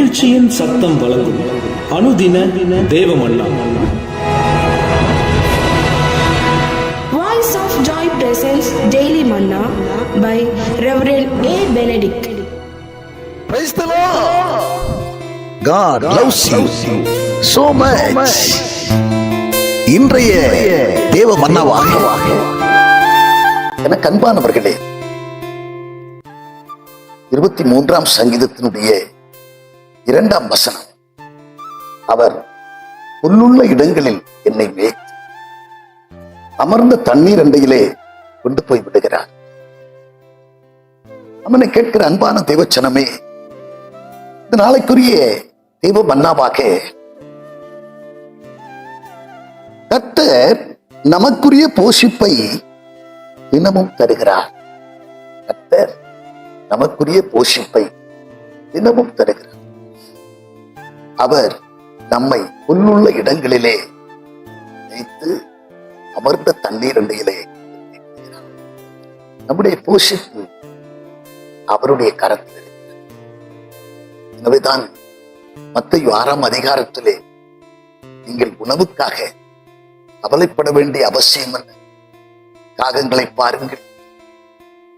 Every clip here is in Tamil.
மகிழ்ச்சியின் சத்தம் வழங்கும் அனுதின தேவமன்னா. Voice of Joy presents Daily Manna by Reverend A. Benedict. Praise the Lord. God loves you so much. இன்றைய தேவ மன்னாவாக எனக்கு அன்பானவர்களே, 23ஆம் சங்கீதத்தினுடைய 2ஆம் வசனம், அவர் புல்லுள்ள இடங்களில் என்னை மேய்த்து அமர்ந்த தண்ணீர் அண்டையிலே கொண்டு போய் விடுகிறார். அவனை கேட்கிற அன்பான தேவச்சனமே, இந்த நாளைக்குரிய தேவ மன்னாவாக கர்த்தர் நமக்குரிய போஷிப்பை தினமும் தருகிறார். கர்த்தர் நமக்குரிய போஷிப்பை தினமும் தருகிறார். அவர் நம்மை புல்லுள்ள இடங்களிலே வைத்து அமர்ந்த தண்ணீர் அண்டையிலே நம்முடைய போஷிப்பு அவருடைய கரத்தில் இருக்கிறது. எனவேதான் மத்தேயு 6ஆம் அதிகாரத்திலே நீங்கள் உணவுக்காக கவலைப்பட வேண்டிய அவசியம் என்ன? காகங்களை பாருங்கள்,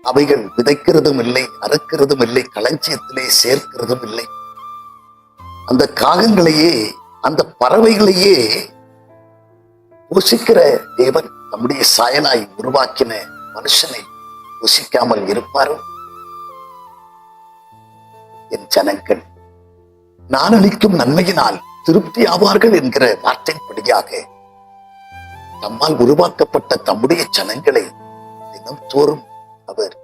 அவைகள் விதைக்கிறதும் இல்லை, அறுக்கிறதும் இல்லை, களஞ்சியத்திலே சேர்க்கிறதும் இல்லை. அந்த காகங்களையே, அந்த பறவைகளையே போஷிக்கிற தேவன் நம்முடைய சாயலாய் உருவாக்கின மனுஷனை போஷிக்காமல் இருப்பாரோ? என் ஜனங்கள் நான் அளிக்கும் நன்மையினால் திருப்தி ஆவார்கள் என்கிற வார்த்தைப்படியாக நம்மால் உருவாக்கப்பட்ட தம்முடைய ஜனங்களை தினம் தோறும் அவர்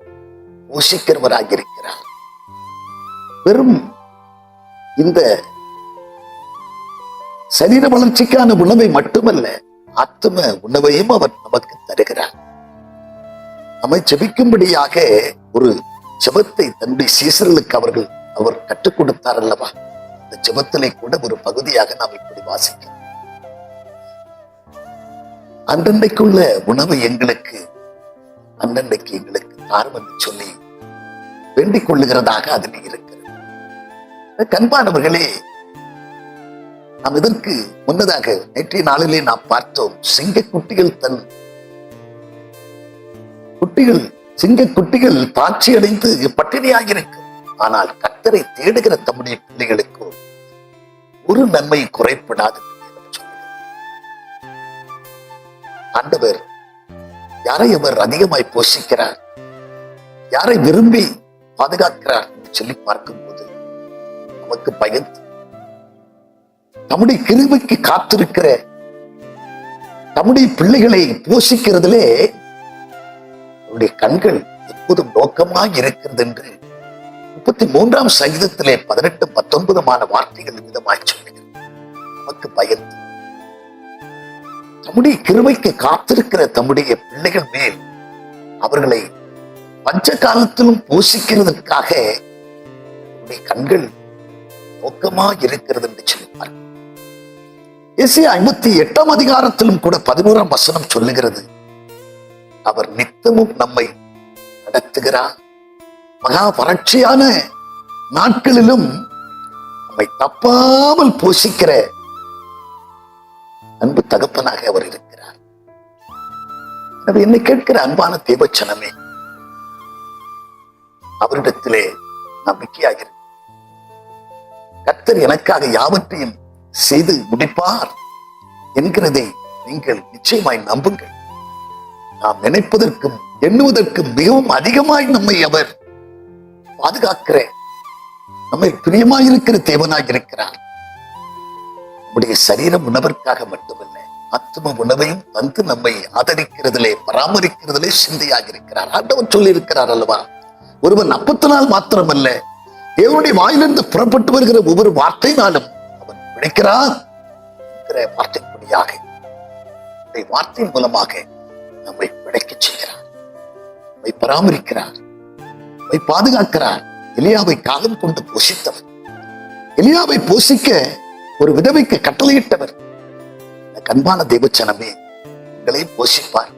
போஷிக்கிறவராக. வெறும் இந்த சரீர வளர்ச்சிக்கான உணவை மட்டுமல்ல, ஆத்தும உணவையும் அவர் நமக்கு தருகிறார். நம்மை ஜெபிக்கும்படியாக ஒரு ஜெபத்தை தன்னுடைய சீசர்களுக்கு அவர் கற்றுக் கொடுத்தார் அல்லவா? இந்த ஜெபத்திலே கூட ஒரு பகுதியாக நாம் இப்படி வாசிக்கிறோம். அன்றன்றைக்குள்ள உணவு எங்களுக்கு அன்றன்றைக்கு எங்களுக்கு தாரும் என்று சொல்லி வேண்டிக் கொள்ளுகிறதாக அதில் இருக்கிறது. கண்பானவர்களே, நாம் இதற்கு முன்னதாக நேற்றைய நாளிலே நாம் பார்த்தோம், சிங்கக்குட்டிகள் தாட்சி அடைந்து பட்டினியாக இருக்கும். ஆனால் கர்த்தரை தேடுகிற தம்முடைய பிள்ளைகளுக்கு ஒரு நன்மை குறைப்படாது. ஆண்டவர் யாரை அவர் அதிகமாய் போஷிக்கிறார், யாரை விரும்பி பாதுகாக்கிறார் என்று சொல்லி பார்க்கும்போது நமக்கு பயந்து நம்முடைய கிருபைக்கு காத்திருக்கிற நம்முடைய பிள்ளைகளை போஷிக்கிறதிலே அவருடைய கண்கள் எப்போதும் நோக்கமாக இருக்கிறது என்று 33ஆம் சங்கீதத்திலே 18, 19 வார்த்தைகள் விதமாய் சொல்லுகிறது. நமக்கு பயந்து தம்முடைய கிருபைக்கு காத்திருக்கிற தம்முடைய பிள்ளைகள் மேல் அவர்களை பஞ்ச காலத்திலும் போஷிக்கிறதற்காக கண்கள் நோக்கமாக இருக்கிறது என்று சொல்லிப்பார். ஏசாயா 58ஆம் அதிகாரத்திலும் கூட 11ஆம் வசனம் சொல்லுகிறது, அவர் நித்தமும் நம்மை நடத்துகிறார். மகா வறட்சியான நாட்களிலும் நம்மை தப்பாமல் போஷிக்கிற அன்பு தகப்பனாக அவர் இருக்கிறார். எனவே என்னை கேட்கிற அன்பான தேவச்சனமே, அவரிடத்திலே நம்பிக்கையாக இரு. கர்த்தர் எனக்காக யாவற்றையும் செய்து முடிப்பார் என்கிறதை நீங்கள் நிச்சயமாய் நம்புங்கள். நாம் நினைப்பதற்கும் எண்ணுவதற்கும் மிகவும் அதிகமாய் நம்மை அவர் பாதுகாக்கிற, நம்மை பிரியமாயிருக்கிற தேவனாய் இருக்கிறார். நம்முடைய சரீரம் உணவிற்காக மட்டுமல்ல, ஆத்தும உணவையும் தந்து நம்மை ஆதரிக்கிறதிலே, பராமரிக்கிறதிலே சிந்தையாக இருக்கிறார். ஆண்டவர் சொல்லி இருக்கிறார் அல்லவா, ஒருவன் அப்பத்தினால் மாத்திரமல்ல, தேவனுடைய வாயிலிருந்து புறப்பட்டு வருகிற ஒவ்வொரு வார்த்தையினாலும் அவன் பிழைக்கிறான் என்கிற வார்த்தைப்படியாக வார்த்தையின் மூலமாக நம்மை பிழைக்க செய்கிறார், நம்மை பராமரிக்கிறார், நம்மை பாதுகாக்கிறார். எலியாவை காலம் கொண்டு போஷித்தவர், எலியாவை போஷிக்க ஒரு விதவைக்கு கட்டளையிட்டவர். அன்பான தேவச்சனமே, உங்களையும் போஷிப்பார்,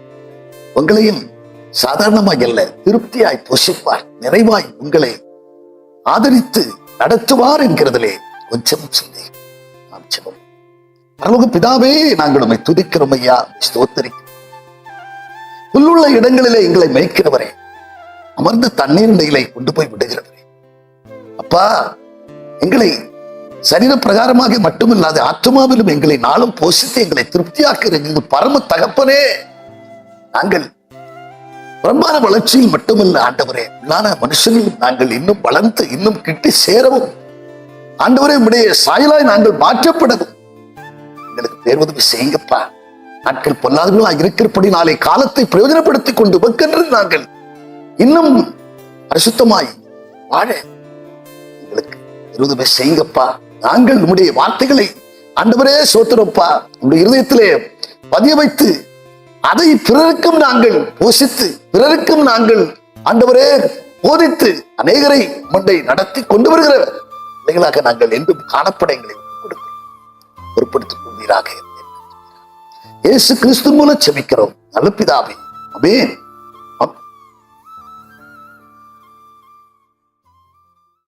உங்களையும் சாதாரணமாய் அல்ல, திருப்தியாய் போஷிப்பார், நிறைவாய் உங்களை ஆதரித்து நடத்துவார் என்கிறதிலே கொஞ்சம் சந்தேகம். நாம் ஜெபம். பரலோக பிதாவே, நாங்கள் உம்மை துதிக்கிறோம் ஐயா, ஸ்தோத்திரிக்கிறோம். புல்லுள்ள இடங்களிலே எங்களை மேய்க்கிறவரே, அமர்ந்து தண்ணீர் நிலைகளை கொண்டு போய் விடுகிறவரே, அப்பா, எங்களை சரீர பிரகாரமாக மட்டுமில்லாத ஆத்மாவிலும் எங்களை நாளும் போஷித்து எங்களை திருப்தியாக்குற எங்கள் பரம தகப்பனே, நாங்கள் பிரம்மாண வளர்ச்சியில் மட்டுமல்ல ஆண்டவரே, உள்ளான மனுஷனிலும் நாங்கள் இன்னும் வளர்ந்து இன்னும் கிட்டி சேரவும் ஆண்டவரே, உம்முடைய சாயலாய் நாங்கள் மாற்றப்படவும் எங்களுக்கு பேருதவி செய்யுங்கப்பா. நாட்கள் பொல்லாதவர்களா இருக்கிறபடி நாளை காலத்தை பிரயோஜனப்படுத்திக் கொண்டு உமக்கென்று நாங்கள் இன்னும் பரிசுத்தமாய் வாழ எங்களுக்கு பேருதவி செய்யுங்கப்பா. நாங்கள் உம்முடைய வார்த்தைகளை ஆண்டவரே சோத்திரப்பா உம்முடைய இருதயத்திலே பதிய வைத்து அதை பிறருக்கும் நாங்கள் போஷித்து பிறருக்கும் நாங்கள் ஆண்டவரே போதித்து அநேகரை முண்டை நடத்தி கொண்டு வருகிற பிள்ளைகளாக நாங்கள் என்றும் காணப்பட எங்களை கொடுக்கிறோம். பொறுப்படுத்திக் கொள்வீராக. இயேசு கிறிஸ்து மூலம் செபிக்கிறோம் நல்ல பிதாவே, ஆமென்.